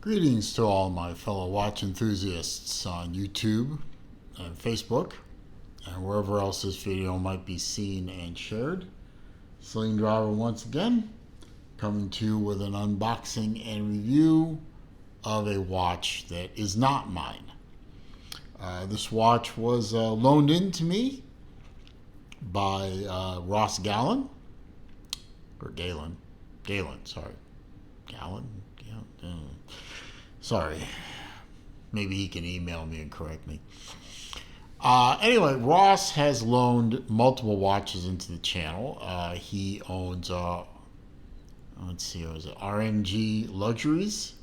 Greetings to all my fellow watch enthusiasts on YouTube and Facebook and wherever else this video might be seen and shared. Sling Driver once again, coming to you with an unboxing and review of a watch that is not mine. This watch was loaned in to me by Ross Gallin, or Gallin, sorry. Gallin? Sorry. Maybe he can email me and correct me. Anyway, Ross has loaned multiple watches into the channel. He owns, let's see, was it RMG Luxuries,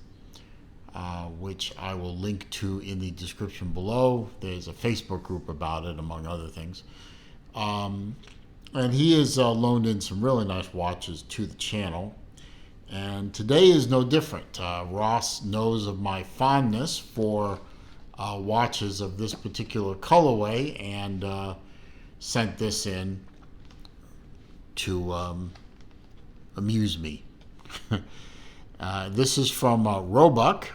which I will link to in the description below. There's a Facebook group about it, among other things. And he has loaned in some really nice watches to the channel. And today is no different. Ross knows of my fondness for watches of this particular colorway and sent this in to amuse me. This is from Roebuck,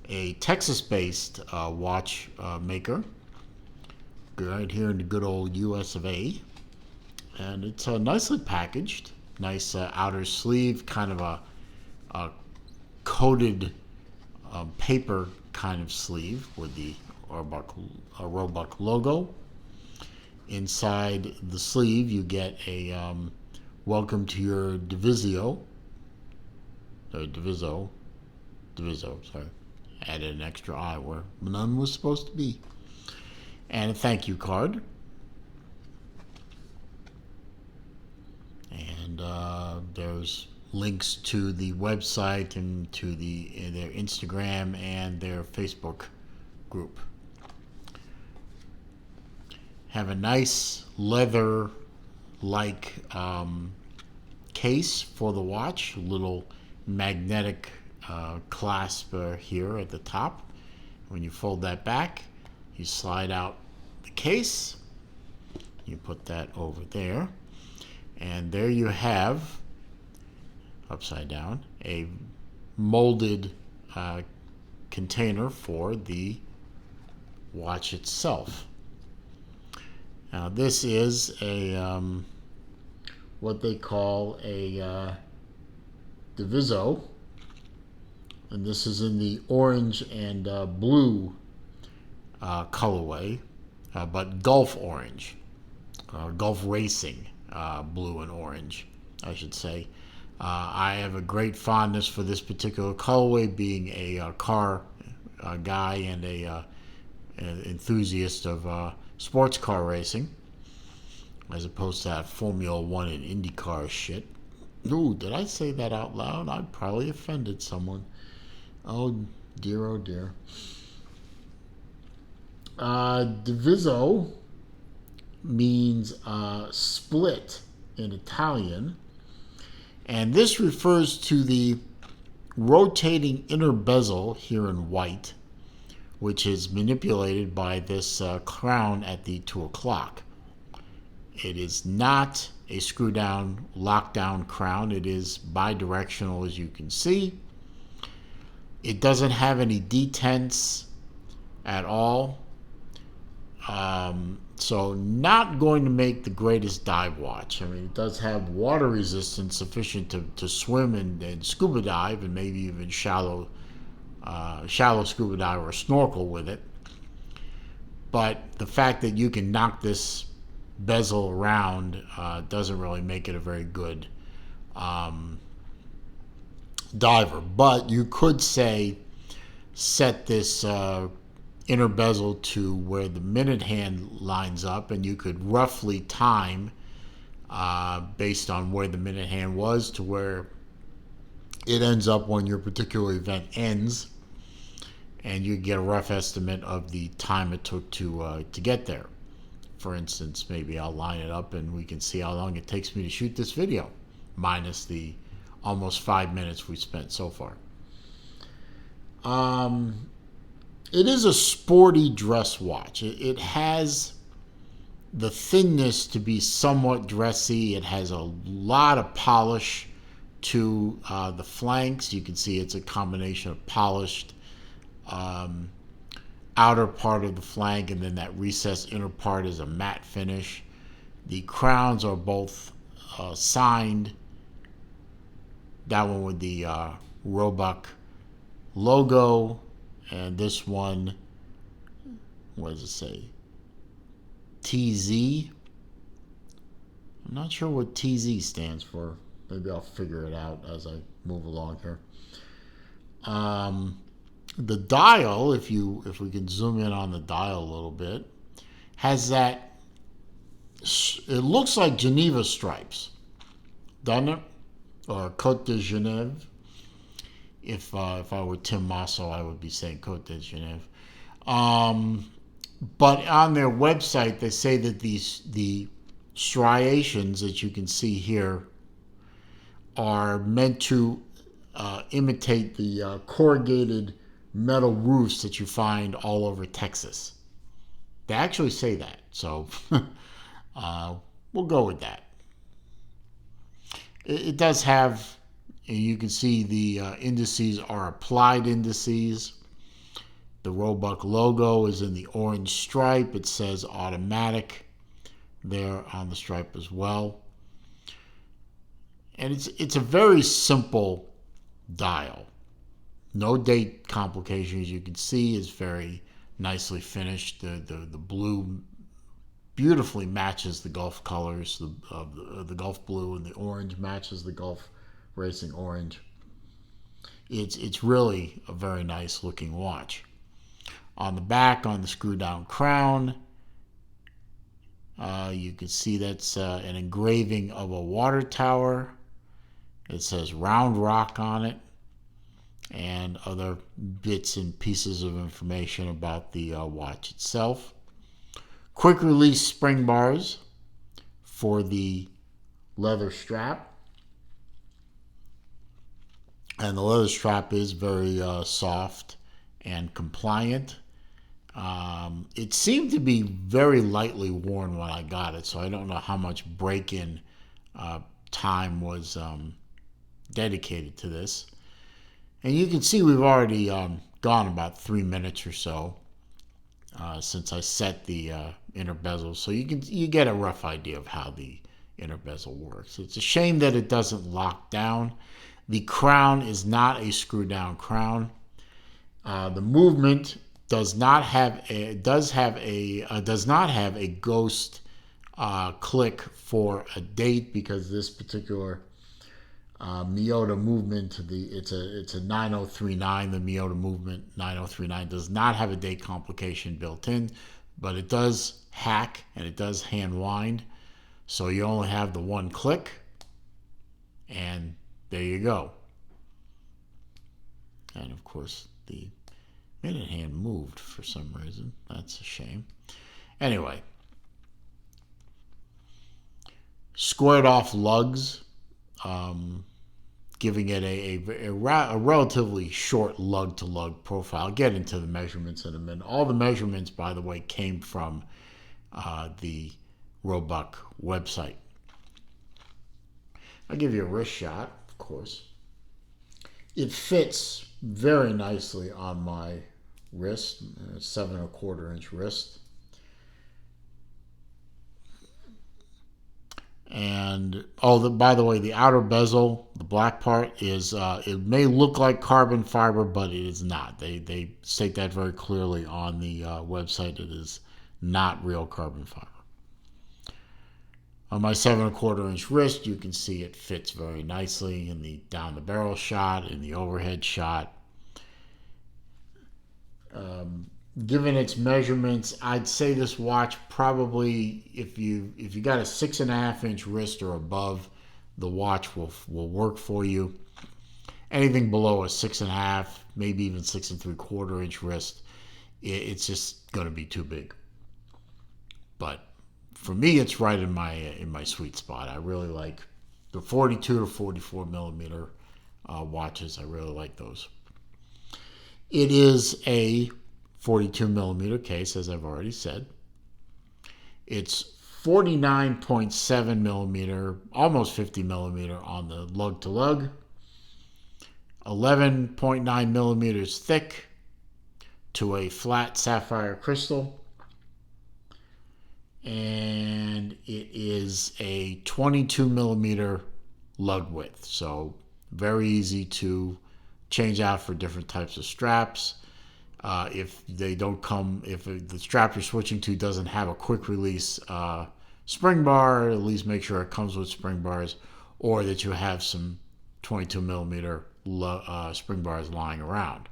a Texas-based watch maker, right here in the good old US of A. And it's nicely packaged. Nice outer sleeve, kind of a coated paper kind of sleeve with the Roebuck logo. Inside the sleeve, you get a welcome to your Diviso. Diviso, sorry. Added an extra I where none was supposed to be. And a thank you card. And there's links to the website and to their Instagram and their Facebook group. Have a nice leather-like case for the watch. A little magnetic clasp here at the top. When you fold that back, you slide out the case. You put that over there. And there you have, upside down, a molded container for the watch itself. Now this is a what they call a Diviso, and this is in the orange and blue colorway, but Gulf orange, Gulf Racing. Blue and orange, I should say. I have a great fondness for this particular colorway, being a car guy and an enthusiast of sports car racing, as opposed to that Formula One and IndyCar shit. Ooh, did I say that out loud? I probably offended someone. Oh dear, oh dear. Diviso means split in Italian, and this refers to the rotating inner bezel here in white, which is manipulated by this crown at the 2 o'clock. It is not a screw down, lockdown crown. It is bidirectional, as you can see. It doesn't have any detents at all. So not going to make the greatest dive watch. I mean, it does have water resistance sufficient to swim and scuba dive, and maybe even shallow scuba dive or snorkel with it. But the fact that you can knock this bezel around doesn't really make it a very good diver. But you could say set this inner bezel to where the minute hand lines up, and you could roughly time based on where the minute hand was to where it ends up when your particular event ends, and you get a rough estimate of the time it took to get there. For instance, maybe I'll line it up and we can see how long it takes me to shoot this video, minus the almost 5 minutes we spent so far. It is a sporty dress watch. It has the thinness to be somewhat dressy. It has a lot of polish to the flanks. You can see it's a combination of polished outer part of the flank, and then that recessed inner part is a matte finish. The crowns are both signed. That one with the Roebuck logo, and this one, what does it say? TZ. I'm not sure what TZ stands for. Maybe I'll figure it out as I move along here. The dial, if we can zoom in on the dial a little bit, has that. It looks like Geneva stripes, doesn't it? Or Côte de Genève. If I were Tim Mosso, I would be saying Côte de Genève. But on their website, they say that the striations that you can see here are meant to imitate the corrugated metal roofs that you find all over Texas. They actually say that, so we'll go with that. It does have, you can see the indices are applied indices. The Roebuck logo is in the orange stripe. It says automatic there on the stripe as well. And it's a very simple dial. No date complication, as you can see, is very nicely finished. The blue beautifully matches the Gulf colors. The Gulf blue and the orange matches the Gulf Racing orange. It's really a very nice looking watch. On the back, on the screw down crown, you can see that's an engraving of a water tower. It says Round Rock on it, and other bits and pieces of information about the watch itself. Quick release spring bars for the leather strap. And the leather strap is very soft and compliant. It seemed to be very lightly worn when I got it, so I don't know how much break-in time was dedicated to this. And you can see we've already gone about 3 minutes or so since I set the inner bezel, so you get a rough idea of how the inner bezel works. It's a shame that it doesn't lock down. The crown is not a screw down crown. The movement does not have a ghost click for a date, because this particular Miyota movement, it's a 9039. The Miyota movement 9039 does not have a date complication built in, but it does hack and it does hand wind. So you only have the one click, and there you go. And of course, the minute hand moved for some reason. That's a shame. Anyway, squared off lugs, giving it a relatively short lug-to-lug profile. I'll get into the measurements in a minute. All the measurements, by the way, came from the Roebuck website. I'll give you a wrist shot, of course. It fits very nicely on my wrist, 7 1/4 inch wrist. And by the way, the outer bezel, the black part, is it may look like carbon fiber, but it is not. They state that very clearly on the website. It is not real carbon fiber. On my 7 1/4 inch wrist, you can see it fits very nicely in the down the barrel shot, in the overhead shot. Given its measurements, I'd say this watch probably, if you got a 6 1/2 inch wrist or above, the watch will work for you. Anything below a 6 1/2, maybe even 6 3/4 inch wrist, it's just going to be too big. But for me, it's right in my sweet spot. I really like the 42 to 44 millimeter watches. I really like those. It is a 42 millimeter case, as I've already said. It's 49.7 millimeter, almost 50 millimeter on the lug to lug, 11.9 millimeters thick to a flat sapphire crystal, and it is a 22 millimeter lug width, so very easy to change out for different types of straps. If they don't come, if the strap you're switching to doesn't have a quick release spring bar, at least make sure it comes with spring bars, or that you have some 22 millimeter spring bars lying around.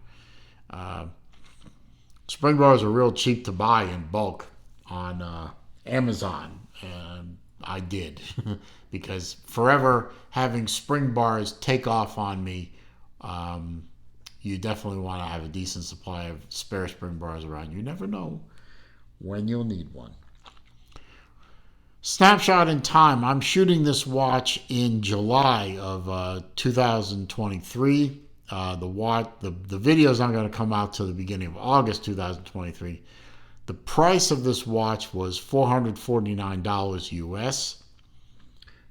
Spring bars are real cheap to buy in bulk on Amazon, and I did because forever having spring bars take off on me. You definitely want to have a decent supply of spare spring bars around. You never know when you'll need one. Snapshot in time. I'm shooting this watch in July of 2023. The video is not going to come out till the beginning of August 2023. The price of this watch was $449 US.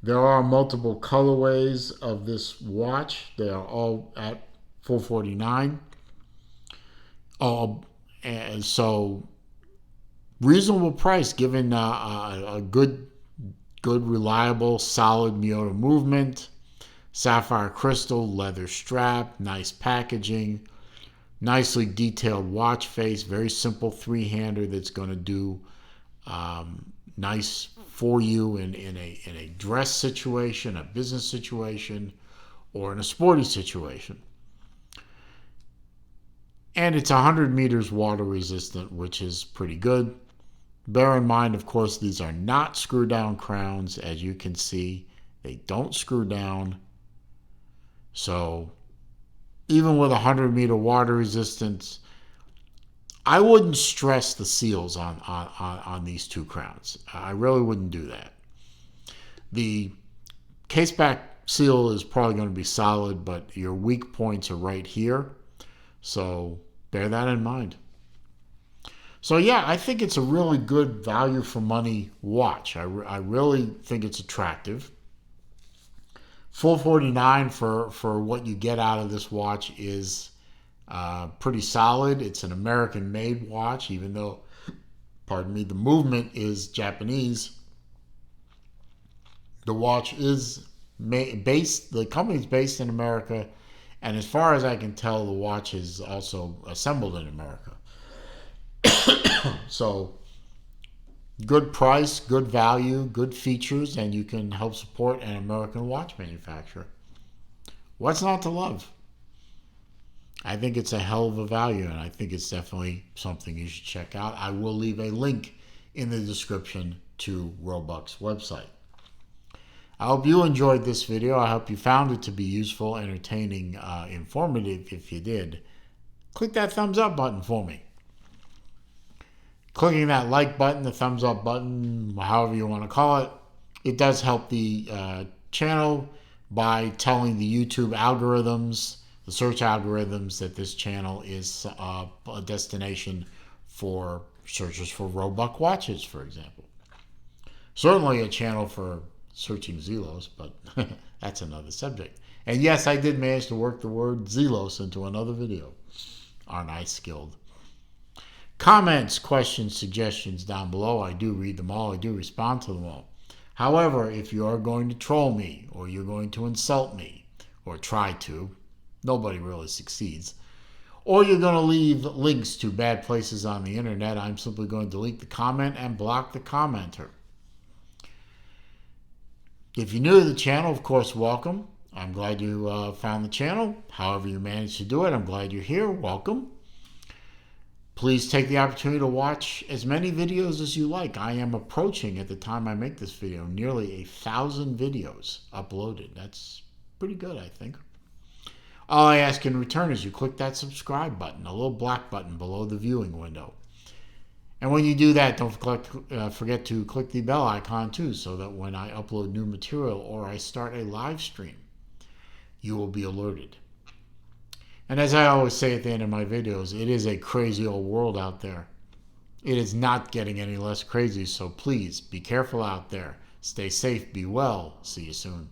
There are multiple colorways of this watch. They are all at $449. And so reasonable price given a good, reliable, solid Miyota movement, sapphire crystal, leather strap, nice packaging, nicely detailed watch face, very simple three-hander that's going to do nice for you in a dress situation, a business situation, or in a sporty situation. And it's 100 meters water resistant, which is pretty good. Bear in mind, of course, these are not screw down crowns. As you can see, they don't screw down. So even with 100-meter water resistance, I wouldn't stress the seals on these two crowns. I really wouldn't do that. The caseback seal is probably going to be solid, but your weak points are right here. So bear that in mind. So yeah, I think it's a really good value for money watch. I really think it's attractive. $449 for what you get out of this watch is pretty solid. It's an American-made watch, even though, pardon me, the movement is Japanese. The watch is the company's based in America, and as far as I can tell, the watch is also assembled in America. So, good price, good value, good features, and you can help support an American watch manufacturer. What's not to love? I think it's a hell of a value, and I think it's definitely something you should check out. I will leave a link in the description to Roebuck's website. I hope you enjoyed this video. I hope you found it to be useful, entertaining, informative. If you did, click that thumbs up button for me. Clicking that like button, the thumbs up button, however you want to call it, it does help the channel by telling the YouTube algorithms, the search algorithms, that this channel is a destination for searchers for Roebuck watches, for example. Certainly a channel for searching Zelos, but that's another subject. And yes, I did manage to work the word Zelos into another video. Aren't I skilled? Comments, questions, suggestions down below. I do read them all. I do respond to them all. However, if you are going to troll me, or you're going to insult me, or try to, nobody really succeeds, or you're going to leave links to bad places on the internet, I'm simply going to delete the comment and block the commenter. If you're new to the channel, of course, welcome. I'm glad you found the channel. However you managed to do it, I'm glad you're here. Welcome. Please take the opportunity to watch as many videos as you like. I am approaching, at the time I make this video, nearly 1,000 videos uploaded. That's pretty good, I think. All I ask in return is you click that subscribe button, a little black button below the viewing window. And when you do that, don't forget to click the bell icon too, so that when I upload new material or I start a live stream, you will be alerted. And as I always say at the end of my videos, it is a crazy old world out there. It is not getting any less crazy, so please be careful out there. Stay safe, be well. See you soon.